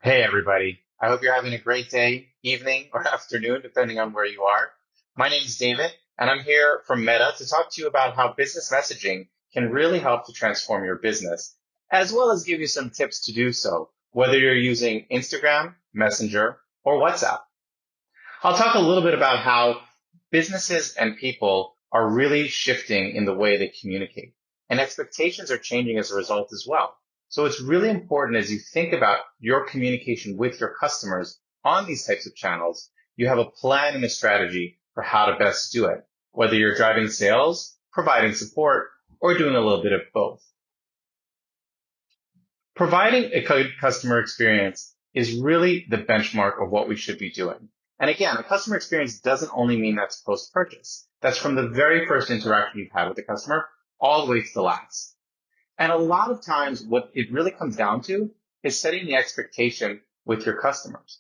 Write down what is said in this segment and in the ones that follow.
Hey, everybody. I hope you're having a great day, evening, or afternoon, depending on where you are. My name is David, and I'm here from Meta to talk to you about how business messaging can really help to transform your business, as well as give you some tips to do so, whether you're using Instagram, Messenger, or WhatsApp. I'll talk a little bit about how businesses and people are really shifting in the way they communicate, and expectations are changing as a result as well. So it's really important as you think about your communication with your customers on these types of channels, you have a plan and a strategy for how to best do it, whether you're driving sales, providing support, or doing a little bit of both. Providing a good customer experience is really the benchmark of what we should be doing. And again, a customer experience doesn't only mean that's post-purchase. That's from the very first interaction you've had with the customer all the way to the last. And a lot of times what it really comes down to is setting the expectation with your customers.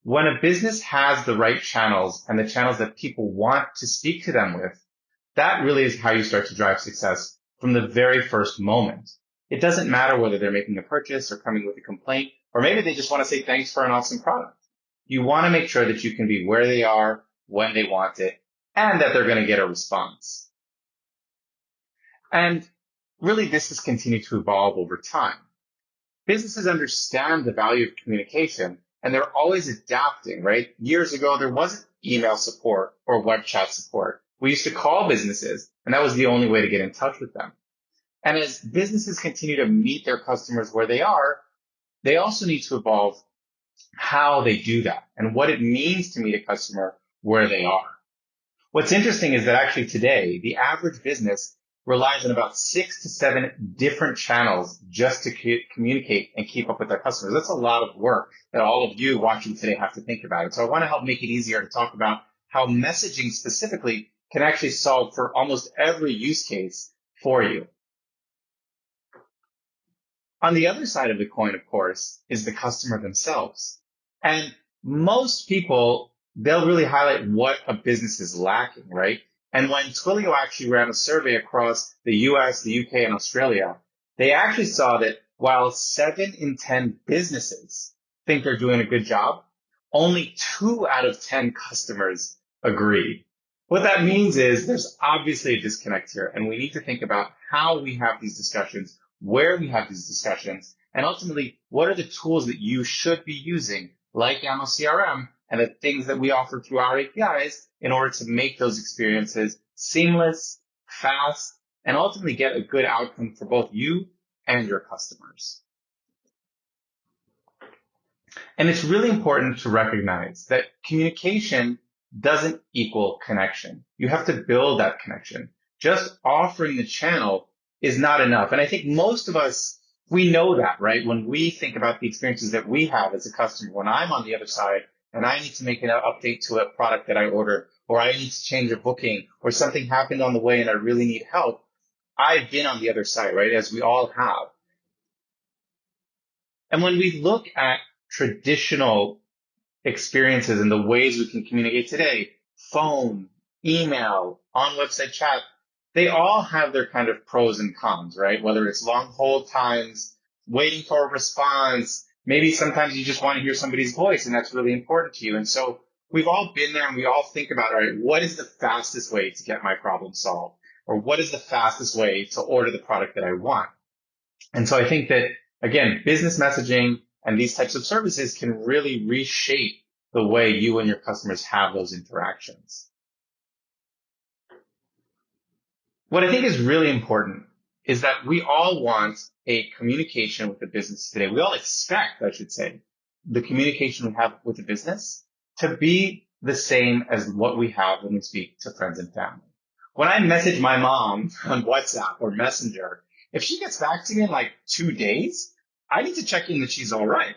When a business has the right channels and the channels that people want to speak to them with, that really is how you start to drive success from the very first moment. It doesn't matter whether they're making a purchase or coming with a complaint, or maybe they just want to say thanks for an awesome product. You want to make sure that you can be where they are, when they want it, and that they're going to get a response. And really, this has continued to evolve over time. Businesses understand the value of communication, and they're always adapting, right? Years ago, there wasn't email support or web chat support. We used to call businesses, and that was the only way to get in touch with them. And as businesses continue to meet their customers where they are, they also need to evolve how they do that and what it means to meet a customer where they are. What's interesting is that actually today, the average business relies on about 6 to 7 different channels just to communicate and keep up with their customers. That's a lot of work that all of you watching today have to think about. And so I want to help make it easier to talk about how messaging specifically can actually solve for almost every use case for you. On the other side of the coin, of course, is the customer themselves. And most people, they'll really highlight what a business is lacking, right? And when Twilio actually ran a survey across the US, the UK, and Australia, they actually saw that while 7 in 10 businesses think they're doing a good job, only 2 out of 10 customers agree. What that means is there's obviously a disconnect here, and we need to think about how we have these discussions, where we have these discussions, and ultimately, what are the tools that you should be using, like Yaml CRM, and the things that we offer through our APIs in order to make those experiences seamless, fast, and ultimately get a good outcome for both you and your customers. And it's really important to recognize that communication doesn't equal connection. You have to build that connection. Just offering the channel is not enough. And I think most of us, we know that, right? When we think about the experiences that we have as a customer, when I'm on the other side and I need to make an update to a product that I ordered, or I need to change a booking, or something happened on the way and I really need help, I've been on the other side, right? As we all have. And when we look at traditional experiences and the ways we can communicate today, phone, email, on website chat, they all have their kind of pros and cons, right? Whether it's long hold times, waiting for a response, maybe sometimes you just want to hear somebody's voice and that's really important to you. And so we've all been there and we all think about, all right, what is the fastest way to get my problem solved? Or what is the fastest way to order the product that I want? And so I think that, again, business messaging and these types of services can really reshape the way you and your customers have those interactions. What I think is really important is that we all want a communication with the business today. We all expect, I should say, the communication we have with the business to be the same as what we have when we speak to friends and family. When I message my mom on WhatsApp or Messenger, if she gets back to me in like 2 days, I need to check in that she's all right.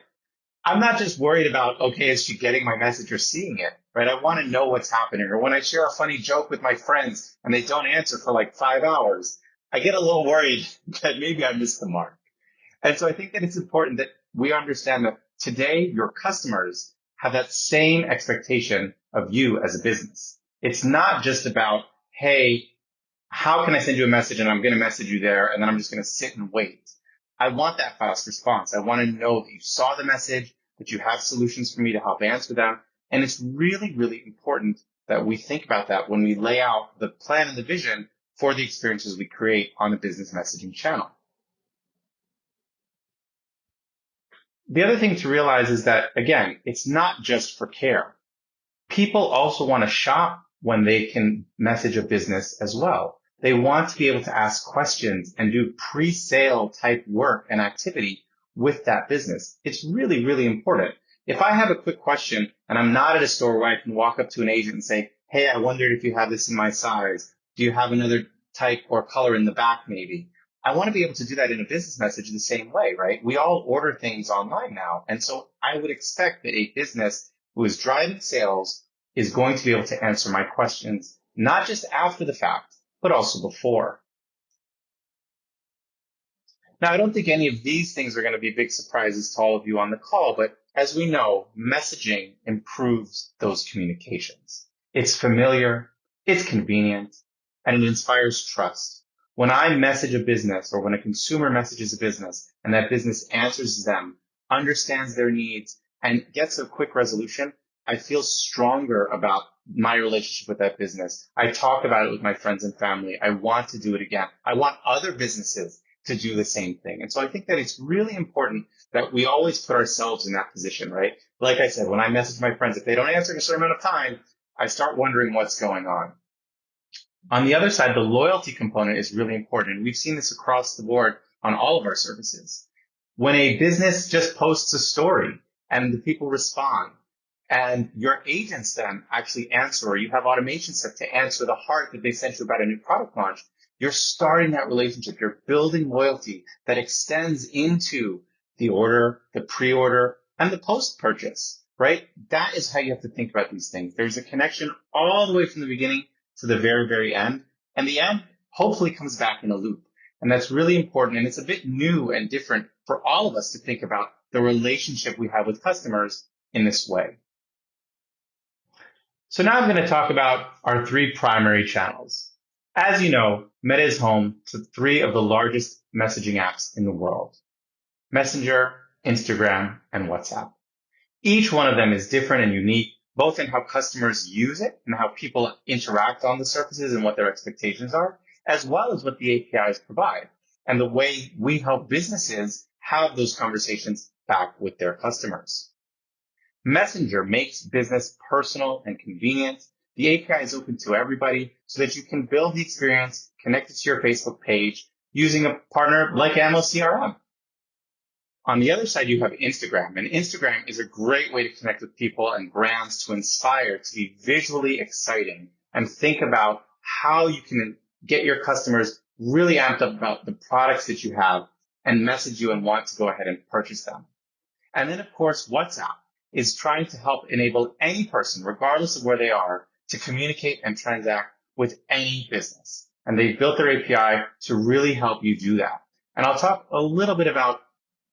I'm not just worried about, okay, is she getting my message or seeing it, right? I want to know what's happening. Or when I share a funny joke with my friends and they don't answer for like 5 hours, I get a little worried that maybe I missed the mark. And so I think that it's important that we understand that today your customers have that same expectation of you as a business. It's not just about, hey, how can I send you a message and I'm going to message you there and then I'm just going to sit and wait. I want that fast response. I want to know that you saw the message. that you have solutions for me to help answer them. And it's really, really important that we think about that when we lay out the plan and the vision for the experiences we create on the business messaging channel. The other thing to realize is that, again, it's not just for care. People also want to shop when they can message a business as well. They want to be able to ask questions and do pre-sale type work and activity with that business. It's really, really important. If I have a quick question and I'm not at a store where I can walk up to an agent and say, hey, I wondered if you have this in my size. Do you have another type or color in the back maybe? I want to be able to do that in a business message the same way, right? We all order things online now. And so I would expect that a business who is driving sales is going to be able to answer my questions, not just after the fact, but also before. Now, I don't think any of these things are going to be big surprises to all of you on the call, but as we know, messaging improves those communications. It's familiar, it's convenient, and it inspires trust. When I message a business or when a consumer messages a business and that business answers them, understands their needs, and gets a quick resolution, I feel stronger about my relationship with that business. I talk about it with my friends and family. I want to do it again. I want other businesses to do the same thing. And so I think that it's really important that we always put ourselves in that position, right? Like I said, when I message my friends, if they don't answer in a certain amount of time, I start wondering what's going on. On the other side, the loyalty component is really important. And we've seen this across the board on all of our services. When a business just posts a story and the people respond, and your agents then actually answer, or you have automation set to answer the heart that they sent you about a new product launch, you're starting that relationship. You're building loyalty that extends into the order, the pre-order, and the post-purchase, right? That is how you have to think about these things. There's a connection all the way from the beginning to the very, very end. And the end hopefully comes back in a loop. And that's really important. And it's a bit new and different for all of us to think about the relationship we have with customers in this way. So now I'm going to talk about our three primary channels. As you know, Meta is home to three of the largest messaging apps in the world: Messenger, Instagram, and WhatsApp. Each one of them is different and unique, both in how customers use it and how people interact on the surfaces and what their expectations are, as well as what the APIs provide and the way we help businesses have those conversations back with their customers. Messenger makes business personal and convenient. The API is open to everybody so that you can build the experience connected to your Facebook page using a partner like Ammo CRM. On the other side, you have Instagram, and Instagram is a great way to connect with people and brands to inspire, to be visually exciting, and think about how you can get your customers really amped up about the products that you have and message you and want to go ahead and purchase them. And then, of course, WhatsApp is trying to help enable any person, regardless of where they are, to communicate and transact with any business. And they've built their API to really help you do that. And I'll talk a little bit about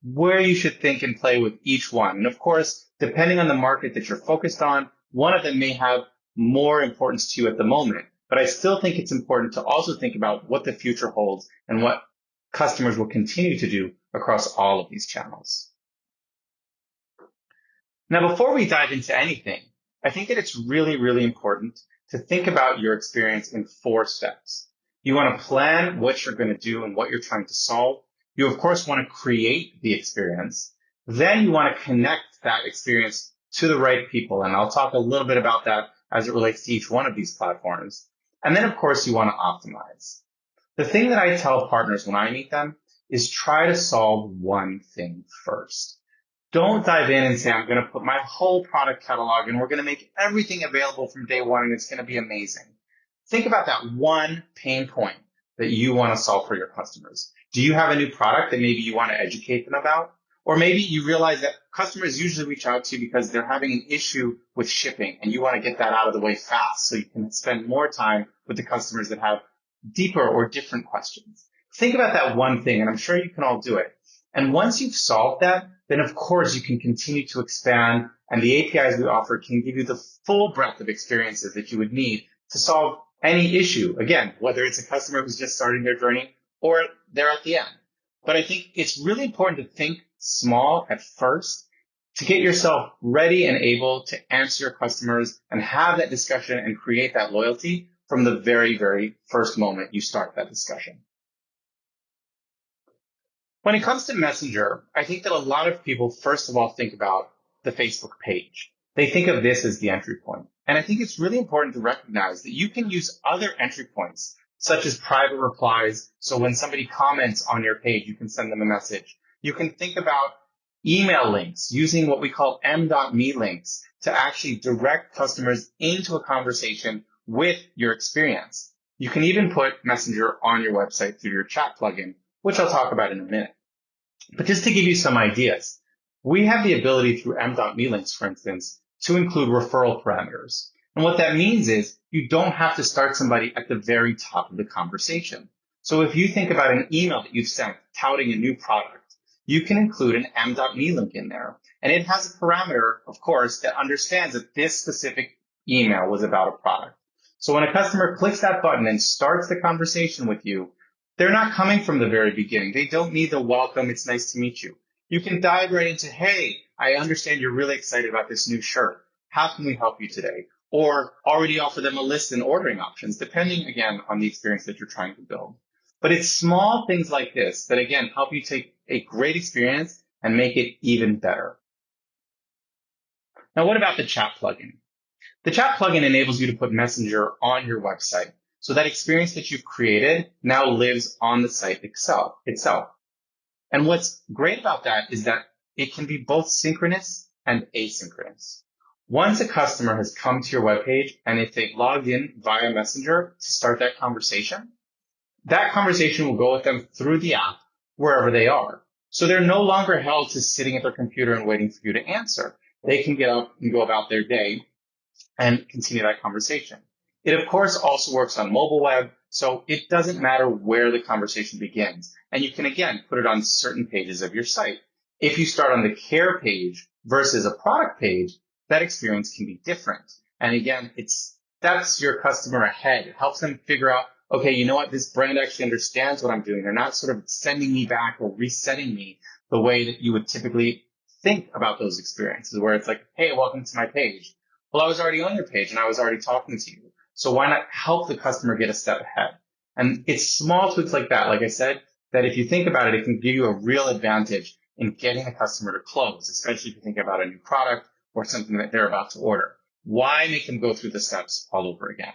where you should think and play with each one. And of course, depending on the market that you're focused on, one of them may have more importance to you at the moment. But I still think it's important to also think about what the future holds and what customers will continue to do across all of these channels. Now, before we dive into anything, I think that it's really, really important to think about your experience in 4 steps. You want to plan what you're going to do and what you're trying to solve. You, of course, want to create the experience. Then you want to connect that experience to the right people. And I'll talk a little bit about that as it relates to each one of these platforms. And then, of course, you want to optimize. The thing that I tell partners when I meet them is try to solve one thing first. Don't dive in and say, I'm going to put my whole product catalog and we're going to make everything available from day one and it's going to be amazing. Think about that one pain point that you want to solve for your customers. Do you have a new product that maybe you want to educate them about? Or maybe you realize that customers usually reach out to you because they're having an issue with shipping and you want to get that out of the way fast so you can spend more time with the customers that have deeper or different questions. Think about that one thing, and I'm sure you can all do it. And once you've solved that, then of course you can continue to expand, and the APIs we offer can give you the full breadth of experiences that you would need to solve any issue. Again, whether it's a customer who's just starting their journey or they're at the end. But I think it's really important to think small at first to get yourself ready and able to answer your customers and have that discussion and create that loyalty from the very, very first moment you start that discussion. When it comes to Messenger, I think that a lot of people, first of all, think about the Facebook page. They think of this as the entry point. And I think it's really important to recognize that you can use other entry points, such as private replies. So when somebody comments on your page, you can send them a message. You can think about email links, using what we call m.me links to actually direct customers into a conversation with your experience. You can even put Messenger on your website through your chat plugin, which I'll talk about in a minute. But just to give you some ideas, we have the ability through m.me links, for instance, to include referral parameters. And what that means is you don't have to start somebody at the very top of the conversation. So if you think about an email that you've sent touting a new product, you can include an m.me link in there. And it has a parameter, of course, that understands that this specific email was about a product. So when a customer clicks that button and starts the conversation with you, they're not coming from the very beginning. They don't need the welcome, it's nice to meet you. You can dive right into, hey, I understand you're really excited about this new shirt. How can we help you today? Or already offer them a list and ordering options, depending, again, on the experience that you're trying to build. But it's small things like this that, again, help you take a great experience and make it even better. Now, what about the chat plugin? The chat plugin enables you to put Messenger on your website. So that experience that you've created now lives on the site itself. And what's great about that is that it can be both synchronous and asynchronous. Once a customer has come to your webpage and if they've logged in via Messenger to start that conversation will go with them through the app wherever they are. So they're no longer held to sitting at their computer and waiting for you to answer. They can get up and go about their day and continue that conversation. It, of course, also works on mobile web, so it doesn't matter where the conversation begins. And you can, again, put it on certain pages of your site. If you start on the care page versus a product page, that experience can be different. And again, that's your customer ahead. It helps them figure out, okay, you know what? This brand actually understands what I'm doing. They're not sort of sending me back or resetting me the way that you would typically think about those experiences, where it's like, hey, welcome to my page. Well, I was already on your page and I was already talking to you. So why not help the customer get a step ahead? And it's small tweaks like that, like I said, that if you think about it, it can give you a real advantage in getting a customer to close, especially if you think about a new product or something that they're about to order. Why make them go through the steps all over again?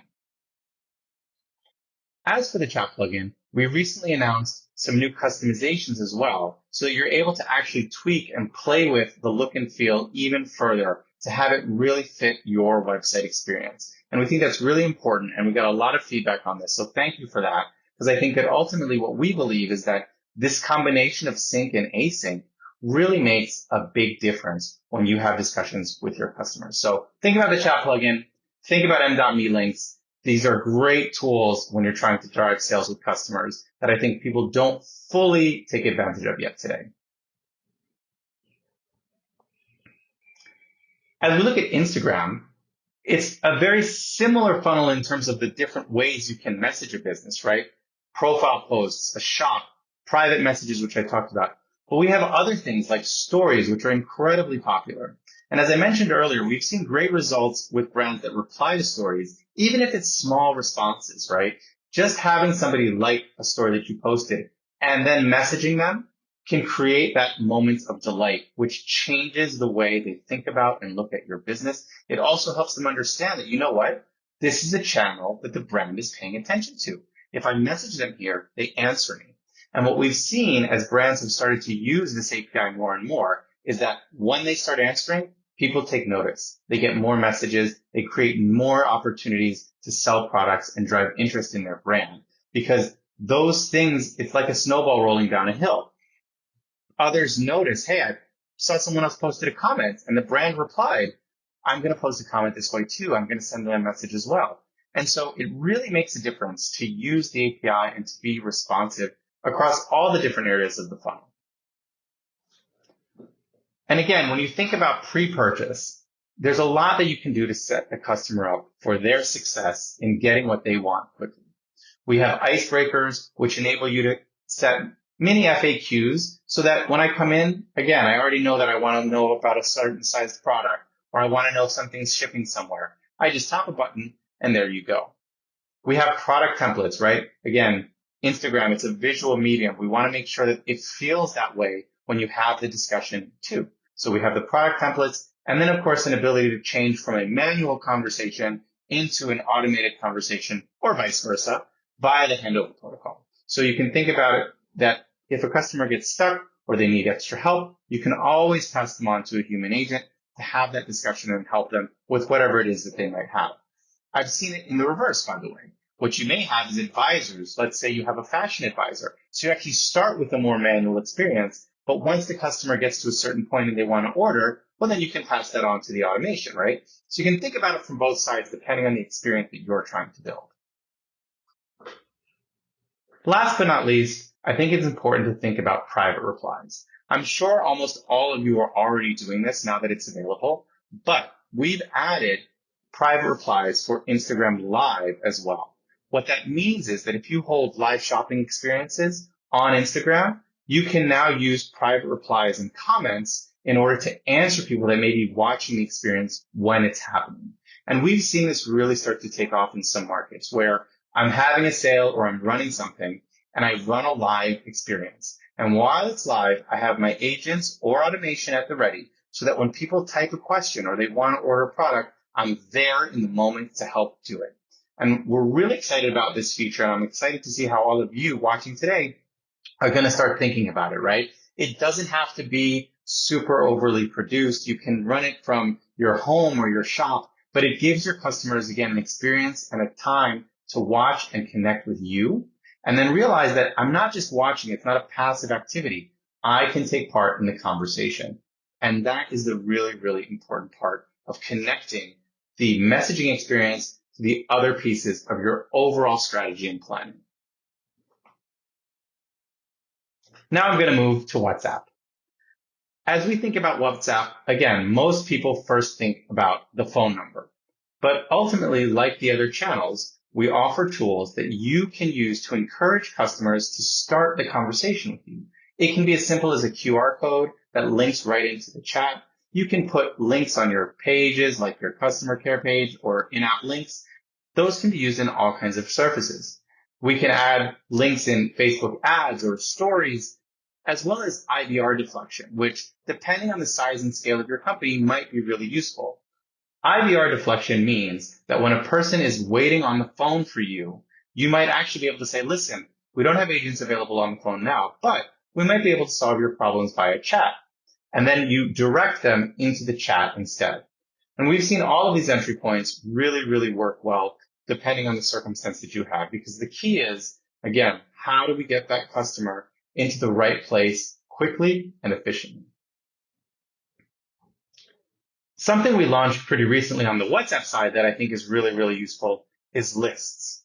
As for the chat plugin, we recently announced some new customizations as well, so that you're able to actually tweak and play with the look and feel even further to have it really fit your website experience. And we think that's really important, and we got a lot of feedback on this, so thank you for that, because I think that ultimately what we believe is that this combination of sync and async really makes a big difference when you have discussions with your customers. So think about the chat plugin, think about m.me links. These are great tools when you're trying to drive sales with customers that I think people don't fully take advantage of yet today. As we look at Instagram, it's a very similar funnel in terms of the different ways you can message a business, right? Profile posts, a shop, private messages, which I talked about. But we have other things like stories, which are incredibly popular. And as I mentioned earlier, we've seen great results with brands that reply to stories, even if it's small responses, right? Just having somebody like a story that you posted and then messaging them can create that moment of delight, which changes the way they think about and look at your business. It also helps them understand that, you know what? This is a channel that the brand is paying attention to. If I message them here, they answer me. And what we've seen as brands have started to use this API more and more is that when they start answering, people take notice. They get more messages. They create more opportunities to sell products and drive interest in their brand. Because those things, it's like a snowball rolling down a hill. Others notice, hey, I saw someone else posted a comment and the brand replied, I'm going to post a comment this way too. I'm going to send them a message as well. And so it really makes a difference to use the API and to be responsive across all the different areas of the funnel. And again, when you think about pre-purchase, there's a lot that you can do to set a customer up for their success in getting what they want quickly. We have icebreakers, which enable you to set mini FAQs so that when I come in, again, I already know that I want to know about a certain sized product, or I want to know if something's shipping somewhere. I just tap a button and there you go. We have product templates, right? Again, Instagram, it's a visual medium. We want to make sure that it feels that way when you have the discussion too. So we have the product templates, and then of course, an ability to change from a manual conversation into an automated conversation, or vice versa, via the handover protocol. So you can think about it that if a customer gets stuck or they need extra help, you can always pass them on to a human agent to have that discussion and help them with whatever it is that they might have. I've seen it in the reverse, by the way. What you may have is advisors. Let's say you have a fashion advisor. So you actually start with a more manual experience, but once the customer gets to a certain point and they want to order, well, then you can pass that on to the automation, right? So you can think about it from both sides depending on the experience that you're trying to build. Last but not least, I think it's important to think about private replies. I'm sure almost all of you are already doing this now that it's available, but we've added private replies for Instagram Live as well. What that means is that if you hold live shopping experiences on Instagram, you can now use private replies and comments in order to answer people that may be watching the experience when it's happening. And we've seen this really start to take off in some markets where I'm having a sale or I'm running something and I run a live experience. And while it's live, I have my agents or automation at the ready so that when people type a question or they want to order a product, I'm there in the moment to help do it. And we're really excited about this feature. And I'm excited to see how all of you watching today are going to start thinking about it, right? It doesn't have to be super overly produced. You can run it from your home or your shop, but it gives your customers, again, an experience and a time to watch and connect with you. And then realize that I'm not just watching. It's not a passive activity. I can take part in the conversation. And that is the really, really important part of connecting the messaging experience to the other pieces of your overall strategy and planning. Now I'm going to move to WhatsApp. As we think about WhatsApp, again, most people first think about the phone number. But ultimately, like the other channels, we offer tools that you can use to encourage customers to start the conversation with you. It can be as simple as a QR code that links right into the chat. You can put links on your pages, like your customer care page or in-app links. Those can be used in all kinds of surfaces. We can add links in Facebook ads or stories, as well as IVR deflection, which, depending on the size and scale of your company, might be really useful. IVR deflection means that when a person is waiting on the phone for you, you might actually be able to say, listen, we don't have agents available on the phone now, but we might be able to solve your problems via chat. And then you direct them into the chat instead. And we've seen all of these entry points really, really work well, depending on the circumstance that you have, because the key is, again, how do we get that customer into the right place quickly and efficiently? Something we launched pretty recently on the WhatsApp side that I think is really, really useful is lists.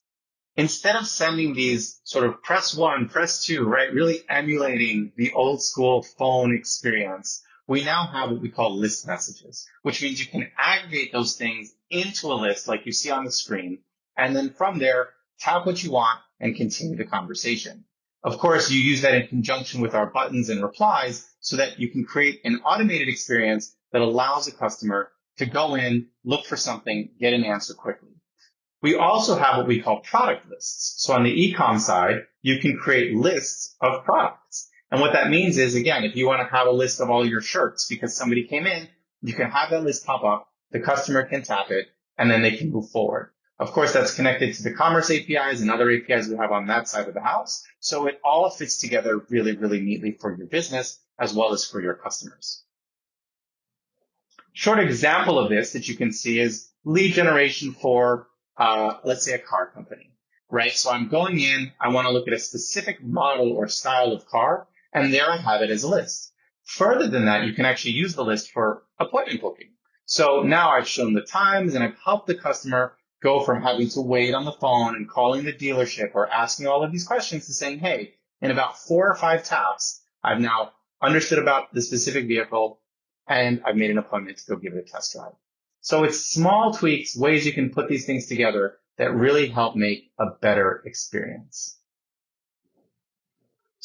Instead of sending these sort of press one, press two, right, really emulating the old school phone experience, we now have what we call list messages, which means you can aggregate those things into a list like you see on the screen. And then from there, tap what you want and continue the conversation. Of course, you use that in conjunction with our buttons and replies so that you can create an automated experience that allows a customer to go in, look for something, get an answer quickly. We also have what we call product lists. So on the e-com side, you can create lists of products. And what that means is, again, if you want to have a list of all your shirts because somebody came in, you can have that list pop up, the customer can tap it, and then they can move forward. Of course, that's connected to the commerce APIs and other APIs we have on that side of the house. So it all fits together really, really neatly for your business as well as for your customers. Short example of this that you can see is lead generation for, let's say, a car company, right? So I'm going in, I want to look at a specific model or style of car, and there I have it as a list. Further than that, you can actually use the list for appointment booking. So now I've shown the times and I've helped the customer go from having to wait on the phone and calling the dealership or asking all of these questions to saying, hey, in about 4 or 5 taps, I've now understood about the specific vehicle and I've made an appointment to go give it a test drive. So it's small tweaks, ways you can put these things together that really help make a better experience.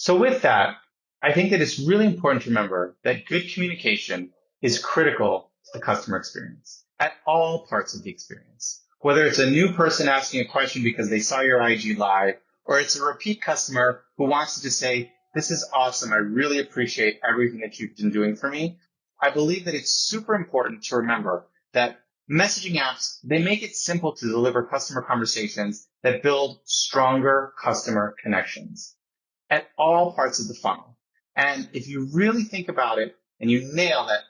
So with that, I think that it's really important to remember that good communication is critical to the customer experience at all parts of the experience. Whether it's a new person asking a question because they saw your IG live, or it's a repeat customer who wants to just say, this is awesome. I really appreciate everything that you've been doing for me. I believe that it's super important to remember that messaging apps, they make it simple to deliver customer conversations that build stronger customer connections at all parts of the funnel. And if you really think about it and you nail that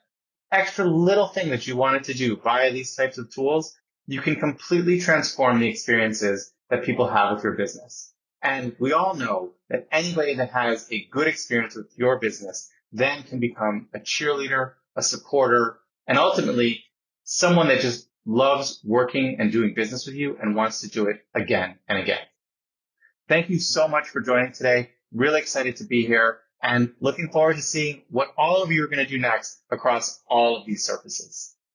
extra little thing that you wanted to do via these types of tools, you can completely transform the experiences that people have with your business. And we all know that anybody that has a good experience with your business then can become a cheerleader, a supporter, and ultimately someone that just loves working and doing business with you and wants to do it again and again. Thank you so much for joining today. Really excited to be here and looking forward to seeing what all of you are going to do next across all of these surfaces.